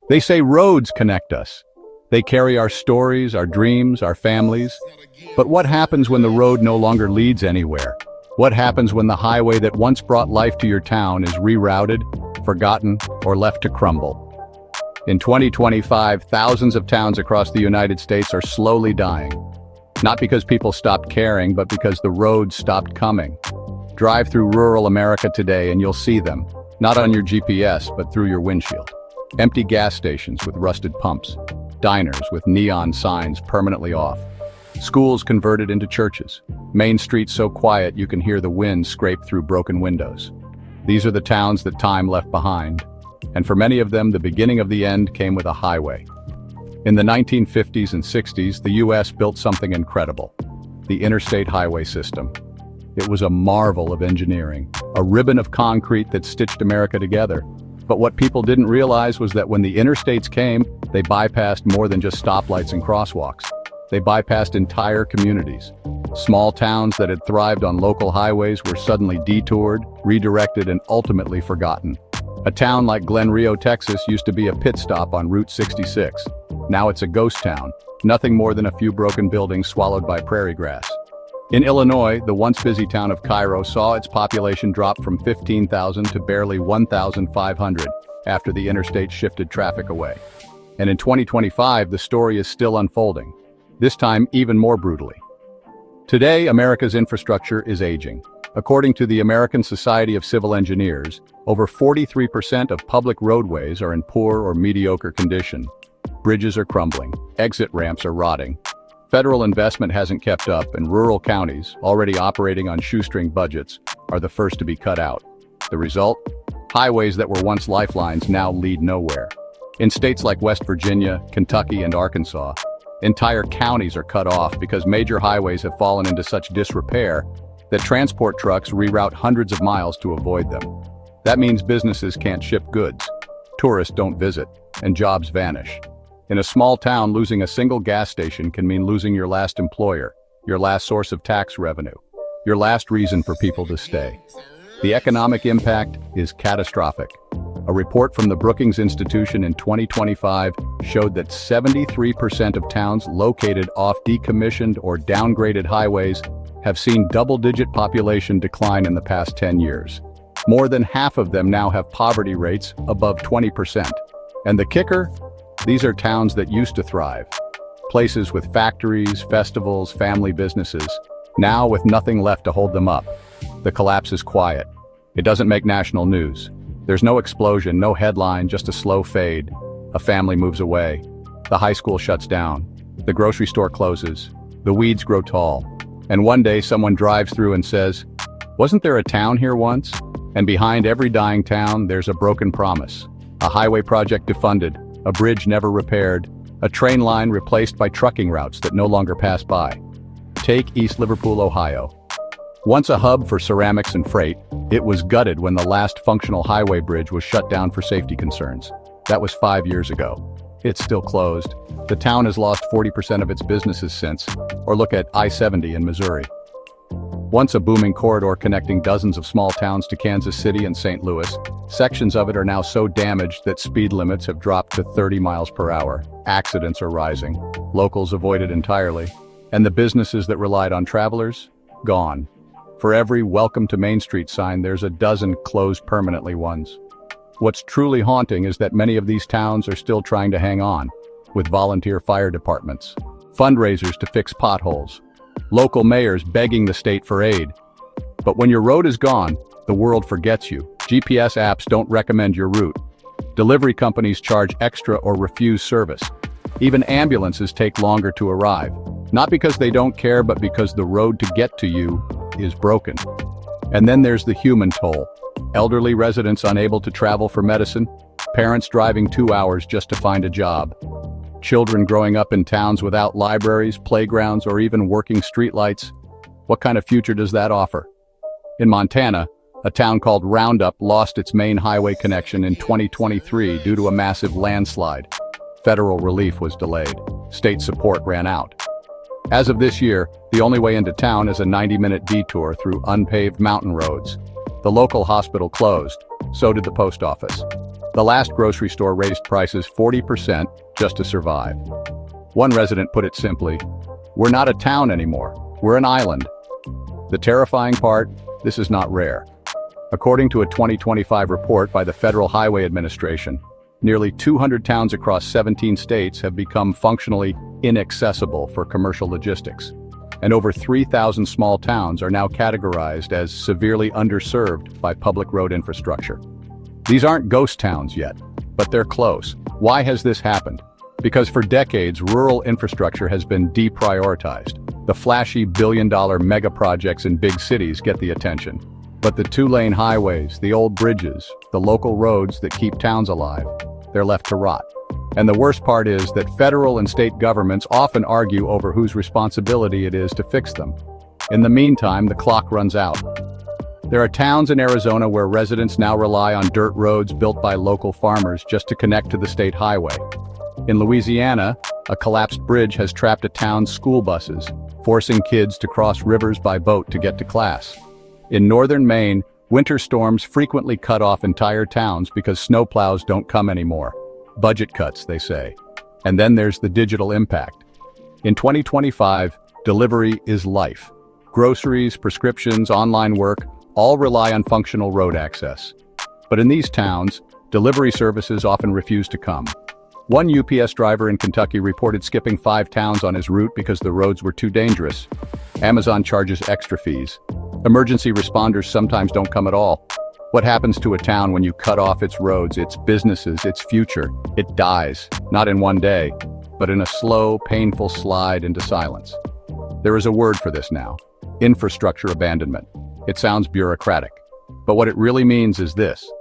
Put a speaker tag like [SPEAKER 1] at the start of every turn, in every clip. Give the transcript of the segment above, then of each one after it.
[SPEAKER 1] They say roads connect us. They carry our stories, our dreams, our families. But what happens when the road no longer leads anywhere? What happens when the highway that once brought life to your town is rerouted, forgotten, or left to crumble? In 2025, thousands of towns across the United States are slowly dying. Not because people stopped caring, but because the roads stopped coming. Drive through rural America today and you'll see them, not on your GPS, but through your windshield. Empty gas stations with rusted pumps, diners with neon signs permanently off, schools converted into churches, main streets so quiet you can hear the wind scrape through broken windows. These are the towns that time left behind, and for many of them, the beginning of the end came with a highway. In the 1950s and 60s, the U.S. built something incredible, the interstate highway system. It was a marvel of engineering, a ribbon of concrete that stitched America together. But what people didn't realize was that when the interstates came, they bypassed more than just stoplights and crosswalks. They bypassed entire communities. Small towns that had thrived on local highways were suddenly detoured, redirected, and ultimately forgotten. A town like Glen Rio, Texas used to be a pit stop on Route 66. Now it's a ghost town, nothing more than a few broken buildings swallowed by prairie grass. In Illinois, the once busy town of Cairo saw its population drop from 15,000 to barely 1,500 after the interstate shifted traffic away. And in 2025, the story is still unfolding, this time even more brutally. Today, America's infrastructure is aging. According to the American Society of Civil Engineers, over 43% of public roadways are in poor or mediocre condition. Bridges are crumbling, exit ramps are rotting. Federal investment hasn't kept up, and rural counties, already operating on shoestring budgets, are the first to be cut out. The result? Highways that were once lifelines now lead nowhere. In states like West Virginia, Kentucky, and Arkansas, entire counties are cut off because major highways have fallen into such disrepair that transport trucks reroute hundreds of miles to avoid them. That means businesses can't ship goods, tourists don't visit, and jobs vanish. In a small town, losing a single gas station can mean losing your last employer, your last source of tax revenue, your last reason for people to stay. The economic impact is catastrophic. A report from the Brookings Institution in 2025 showed that 73% of towns located off decommissioned or downgraded highways have seen double-digit population decline in the past 10 years. More than half of them now have poverty rates above 20%. And the kicker? These are towns that used to thrive. Places with factories, festivals, family businesses, now with nothing left to hold them up. The collapse is quiet. It doesn't make national news. There's no explosion, no headline, just a slow fade. A family moves away. The high school shuts down. The grocery store closes. The weeds grow tall. And one day someone drives through and says, "Wasn't there a town here once?" And behind every dying town, there's a broken promise. A highway project defunded. A bridge never repaired, a train line replaced by trucking routes that no longer pass by. Take East Liverpool, Ohio. Once a hub for ceramics and freight, it was gutted when the last functional highway bridge was shut down for safety concerns. That was 5 years ago. It's still closed. The town has lost 40% of its businesses since, or look at I-70 in Missouri. Once a booming corridor connecting dozens of small towns to Kansas City and St. Louis, sections of it are now so damaged that speed limits have dropped to 30 miles per hour. Accidents are rising. Locals avoided entirely. And the businesses that relied on travelers? Gone. For every "Welcome to Main Street" sign, there's a dozen closed permanently ones. What's truly haunting is that many of these towns are still trying to hang on, with volunteer fire departments, fundraisers to fix potholes, local mayors begging the state for aid. But when your road is gone, the world forgets you. GPS apps don't recommend your route. Delivery companies charge extra or refuse service. Even ambulances take longer to arrive. Not because they don't care, but because the road to get to you is broken. And then there's the human toll. Elderly residents unable to travel for medicine, parents driving 2 hours just to find a job, children growing up in towns without libraries, playgrounds, or even working streetlights. What kind of future does that offer? In Montana, a town called Roundup lost its main highway connection in 2023 due to a massive landslide. Federal relief was delayed. State support ran out. As of this year, the only way into town is a 90-minute detour through unpaved mountain roads. The local hospital closed, so did the post office. The last grocery store raised prices 40% just to survive. One resident put it simply, "We're not a town anymore, we're an island." The terrifying part, this is not rare. According to a 2025 report by the Federal Highway Administration, nearly 200 towns across 17 states have become functionally inaccessible for commercial logistics. And over 3,000 small towns are now categorized as severely underserved by public road infrastructure. These aren't ghost towns yet, but they're close. Why has this happened? Because for decades, rural infrastructure has been deprioritized. The flashy billion-dollar mega projects in big cities get the attention. But the two-lane highways, the old bridges, the local roads that keep towns alive, they're left to rot. And the worst part is that federal and state governments often argue over whose responsibility it is to fix them. In the meantime, the clock runs out. There are towns in Arizona where residents now rely on dirt roads built by local farmers just to connect to the state highway. In Louisiana, a collapsed bridge has trapped a town's school buses, forcing kids to cross rivers by boat to get to class. In northern Maine, winter storms frequently cut off entire towns because snowplows don't come anymore. Budget cuts, they say. And then there's the digital impact. In 2025, delivery is life. Groceries, prescriptions, online work, all rely on functional road access. But in these towns, delivery services often refuse to come. One UPS driver in Kentucky reported skipping 5 towns on his route because the roads were too dangerous. Amazon charges extra fees. Emergency responders sometimes don't come at all. What happens to a town when you cut off its roads, its businesses, its future? It dies, not in one day, but in a slow, painful slide into silence. There is a word for this now: infrastructure abandonment. It sounds bureaucratic, but what it really means is this: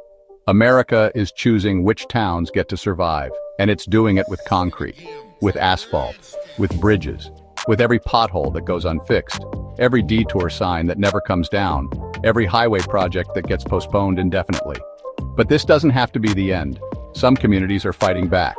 [SPEAKER 1] America is choosing which towns get to survive, and it's doing it with concrete, with asphalt, with bridges, with every pothole that goes unfixed, every detour sign that never comes down, every highway project that gets postponed indefinitely. But this doesn't have to be the end. Some communities are fighting back,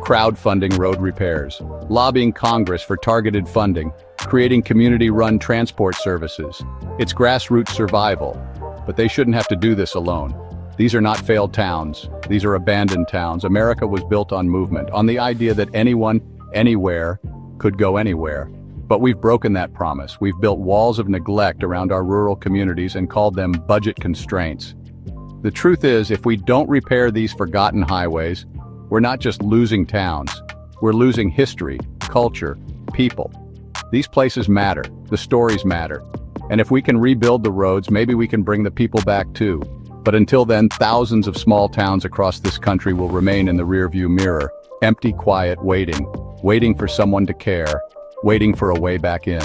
[SPEAKER 1] crowdfunding road repairs, lobbying Congress for targeted funding, creating community-run transport services. It's grassroots survival, but they shouldn't have to do this alone. These are not failed towns. These are abandoned towns. America was built on movement, on the idea that anyone, anywhere, could go anywhere. But we've broken that promise. We've built walls of neglect around our rural communities and called them budget constraints. The truth is, if we don't repair these forgotten highways, we're not just losing towns. We're losing history, culture, people. These places matter. The stories matter. And if we can rebuild the roads, maybe we can bring the people back too. But until then, thousands of small towns across this country will remain in the rearview mirror, empty, quiet, waiting for someone to care, waiting for a way back in.